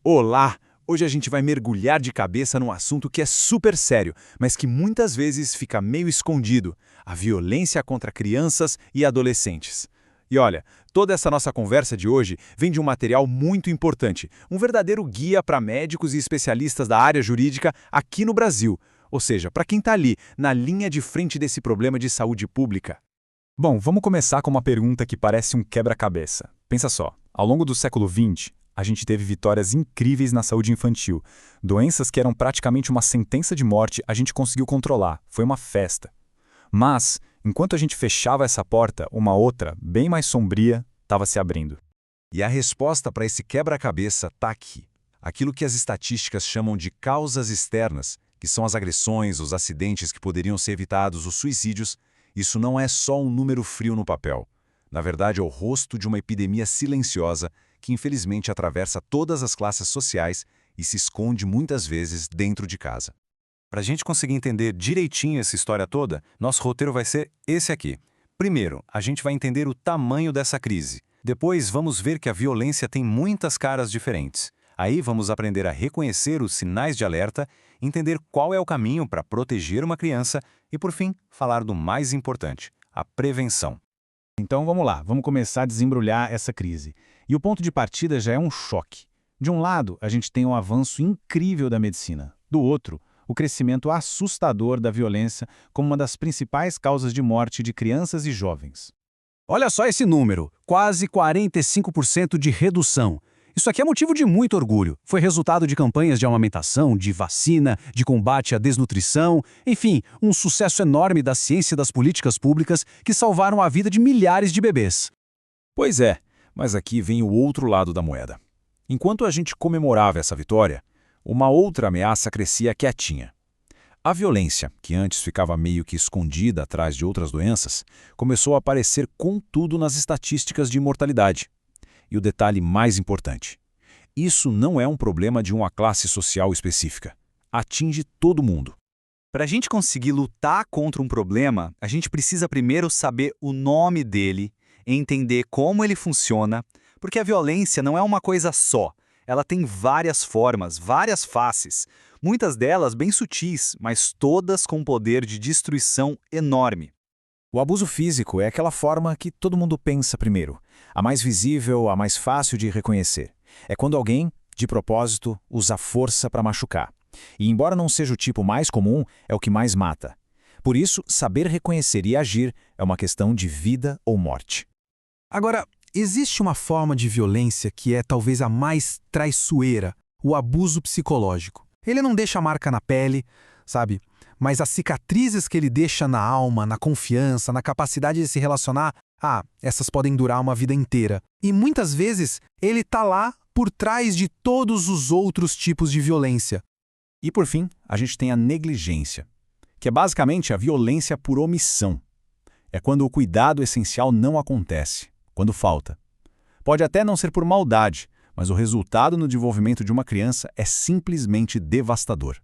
Olá! Hoje a gente vai mergulhar de cabeça num assunto que é super sério, mas que muitas vezes fica meio escondido: a violência contra crianças e adolescentes. E olha, toda essa nossa conversa de hoje vem de um material muito importante, um verdadeiro guia para médicos e especialistas da área jurídica aqui no Brasil, ou seja, para quem está ali, na linha de frente desse problema de saúde pública. Bom, vamos começar com uma pergunta que parece um quebra-cabeça. Pensa só, ao longo do século XX, a gente teve vitórias incríveis na saúde infantil. Doenças que eram praticamente uma sentença de morte, a gente conseguiu controlar. Foi uma festa. Mas, enquanto a gente fechava essa porta, uma outra, bem mais sombria, estava se abrindo. E a resposta para esse quebra-cabeça está aqui. Aquilo que as estatísticas chamam de causas externas, que são as agressões, os acidentes que poderiam ser evitados, os suicídios, isso não é só um número frio no papel. Na verdade, é o rosto de uma epidemia silenciosa que infelizmente atravessa todas as classes sociais e se esconde muitas vezes dentro de casa. Para a gente conseguir entender direitinho essa história toda, nosso roteiro vai ser esse aqui. Primeiro, a gente vai entender o tamanho dessa crise. Depois, vamos ver que a violência tem muitas caras diferentes. Aí vamos aprender a reconhecer os sinais de alerta, entender qual é o caminho para proteger uma criança e, por fim, falar do mais importante, a prevenção. Então vamos lá, vamos começar a desembrulhar essa crise. E o ponto de partida já é um choque. De um lado, a gente tem um avanço incrível da medicina. Do outro, o crescimento assustador da violência como uma das principais causas de morte de crianças e jovens. Olha só esse número, quase 45% de redução. Isso aqui é motivo de muito orgulho. Foi resultado de campanhas de amamentação, de vacina, de combate à desnutrição, enfim, um sucesso enorme da ciência e das políticas públicas que salvaram a vida de milhares de bebês. Pois é, mas aqui vem o outro lado da moeda. Enquanto a gente comemorava essa vitória, uma outra ameaça crescia quietinha. A violência, que antes ficava meio que escondida atrás de outras doenças, começou a aparecer com tudo nas estatísticas de mortalidade. E o detalhe mais importante: isso não é um problema de uma classe social específica. Atinge todo mundo. Para a gente conseguir lutar contra um problema, a gente precisa primeiro saber o nome dele, entender como ele funciona, porque a violência não é uma coisa só. Ela tem várias formas, várias faces, muitas delas bem sutis, mas todas com poder de destruição enorme. O abuso físico é aquela forma que todo mundo pensa primeiro, a mais visível, a mais fácil de reconhecer. É quando alguém, de propósito, usa força para machucar. E embora não seja o tipo mais comum, é o que mais mata. Por isso, saber reconhecer e agir é uma questão de vida ou morte. Agora, existe uma forma de violência que é talvez a mais traiçoeira, o abuso psicológico. Ele não deixa marca na pele, sabe? Mas as cicatrizes que ele deixa na alma, na confiança, na capacidade de se relacionar, essas podem durar uma vida inteira. E muitas vezes ele tá lá por trás de todos os outros tipos de violência. E por fim, a gente tem a negligência, que é basicamente a violência por omissão. É quando o cuidado essencial não acontece, quando falta. Pode até não ser por maldade, mas o resultado no desenvolvimento de uma criança é simplesmente devastador.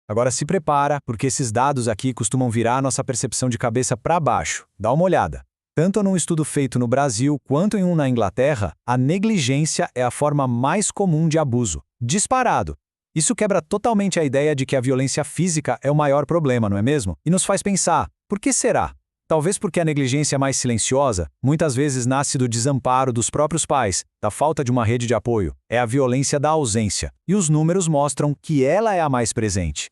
Agora se prepara, porque esses dados aqui costumam virar a nossa percepção de cabeça para baixo. Dá uma olhada. Tanto num estudo feito no Brasil quanto em um na Inglaterra, a negligência é a forma mais comum de abuso. Disparado. Isso quebra totalmente a ideia de que a violência física é o maior problema, não é mesmo? E nos faz pensar, por que será? Talvez porque a negligência mais silenciosa muitas vezes nasce do desamparo dos próprios pais, da falta de uma rede de apoio. É a violência da ausência. E os números mostram que ela é a mais presente.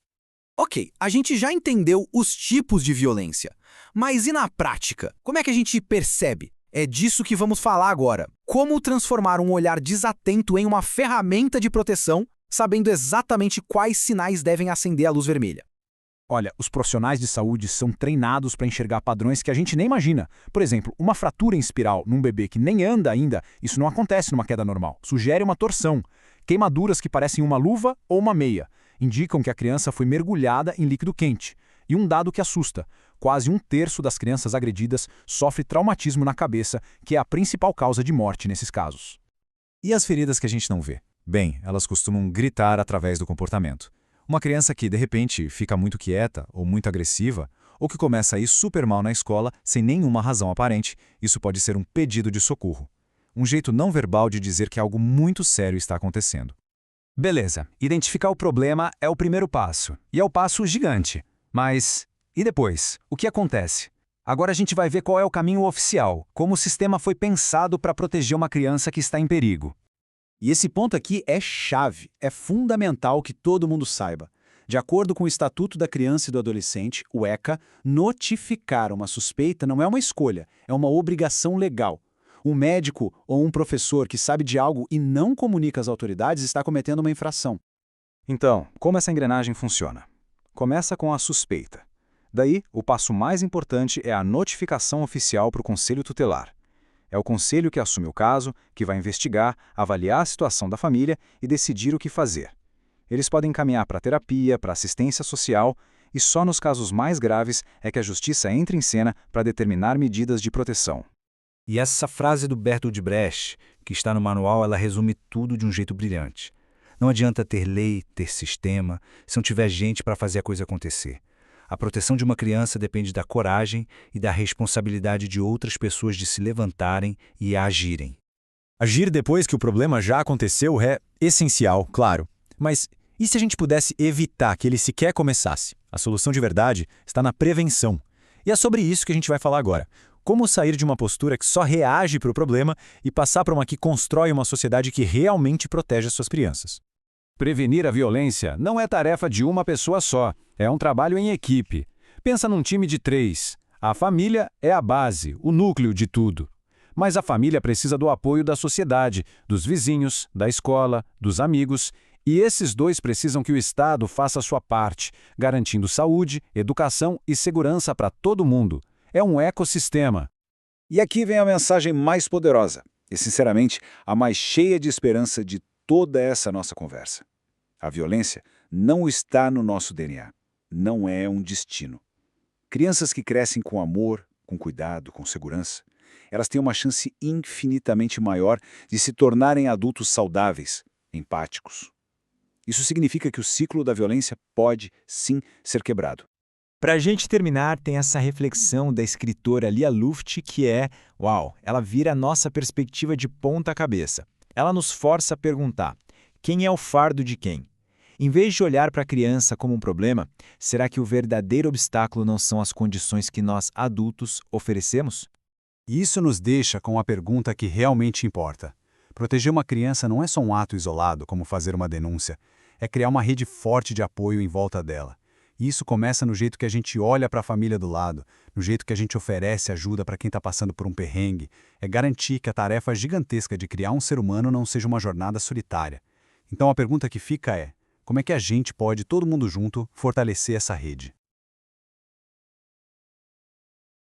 Ok, a gente já entendeu os tipos de violência. Mas e na prática? Como é que a gente percebe? É disso que vamos falar agora. Como transformar um olhar desatento em uma ferramenta de proteção, sabendo exatamente quais sinais devem acender a luz vermelha. Olha, os profissionais de saúde são treinados para enxergar padrões que a gente nem imagina. Por exemplo, uma fratura em espiral num bebê que nem anda ainda, isso não acontece numa queda normal. Sugere uma torção. Queimaduras que parecem uma luva ou uma meia indicam que a criança foi mergulhada em líquido quente. E um dado que assusta: quase 1/3 das crianças agredidas sofre traumatismo na cabeça, que é a principal causa de morte nesses casos. E as feridas que a gente não vê? Bem, elas costumam gritar através do comportamento. Uma criança que, de repente, fica muito quieta ou muito agressiva, ou que começa a ir super mal na escola sem nenhuma razão aparente, isso pode ser um pedido de socorro. Um jeito não verbal de dizer que algo muito sério está acontecendo. Beleza, identificar o problema é o primeiro passo, e é o passo gigante. Mas e depois? O que acontece? Agora a gente vai ver qual é o caminho oficial, como o sistema foi pensado para proteger uma criança que está em perigo. E esse ponto aqui é chave, é fundamental que todo mundo saiba. De acordo com o Estatuto da Criança e do Adolescente, o ECA, notificar uma suspeita não é uma escolha, é uma obrigação legal. Um médico ou um professor que sabe de algo e não comunica às autoridades está cometendo uma infração. Então, como essa engrenagem funciona? Começa com a suspeita. Daí, o passo mais importante é a notificação oficial para o Conselho Tutelar. É o conselho que assume o caso, que vai investigar, avaliar a situação da família e decidir o que fazer. Eles podem encaminhar para terapia, para assistência social, e só nos casos mais graves é que a justiça entra em cena para determinar medidas de proteção. E essa frase do Bertolt Brecht, que está no manual, ela resume tudo de um jeito brilhante. Não adianta ter lei, ter sistema, se não tiver gente para fazer a coisa acontecer. A proteção de uma criança depende da coragem e da responsabilidade de outras pessoas de se levantarem e agirem. Agir depois que o problema já aconteceu é essencial, claro. Mas e se a gente pudesse evitar que ele sequer começasse? A solução de verdade está na prevenção. E é sobre isso que a gente vai falar agora. Como sair de uma postura que só reage para o problema e passar para uma que constrói uma sociedade que realmente protege as suas crianças. Prevenir a violência não é tarefa de uma pessoa só, é um trabalho em equipe. Pensa num time de 3. A família é a base, o núcleo de tudo. Mas a família precisa do apoio da sociedade, dos vizinhos, da escola, dos amigos, e esses dois precisam que o Estado faça a sua parte, garantindo saúde, educação e segurança para todo mundo. É um ecossistema. E aqui vem a mensagem mais poderosa, e sinceramente a mais cheia de esperança de toda essa nossa conversa. A violência não está no nosso DNA, não é um destino. Crianças que crescem com amor, com cuidado, com segurança, elas têm uma chance infinitamente maior de se tornarem adultos saudáveis, empáticos. Isso significa que o ciclo da violência pode, sim, ser quebrado. Para a gente terminar, tem essa reflexão da escritora Lia Luft que é, ela vira a nossa perspectiva de ponta cabeça. Ela nos força a perguntar, quem é o fardo de quem? Em vez de olhar para a criança como um problema, será que o verdadeiro obstáculo não são as condições que nós, adultos, oferecemos? E isso nos deixa com a pergunta que realmente importa. Proteger uma criança não é só um ato isolado, como fazer uma denúncia. É criar uma rede forte de apoio em volta dela. E isso começa no jeito que a gente olha para a família do lado, no jeito que a gente oferece ajuda para quem está passando por um perrengue. É garantir que a tarefa gigantesca de criar um ser humano não seja uma jornada solitária. Então a pergunta que fica é, como é que a gente pode, todo mundo junto, fortalecer essa rede?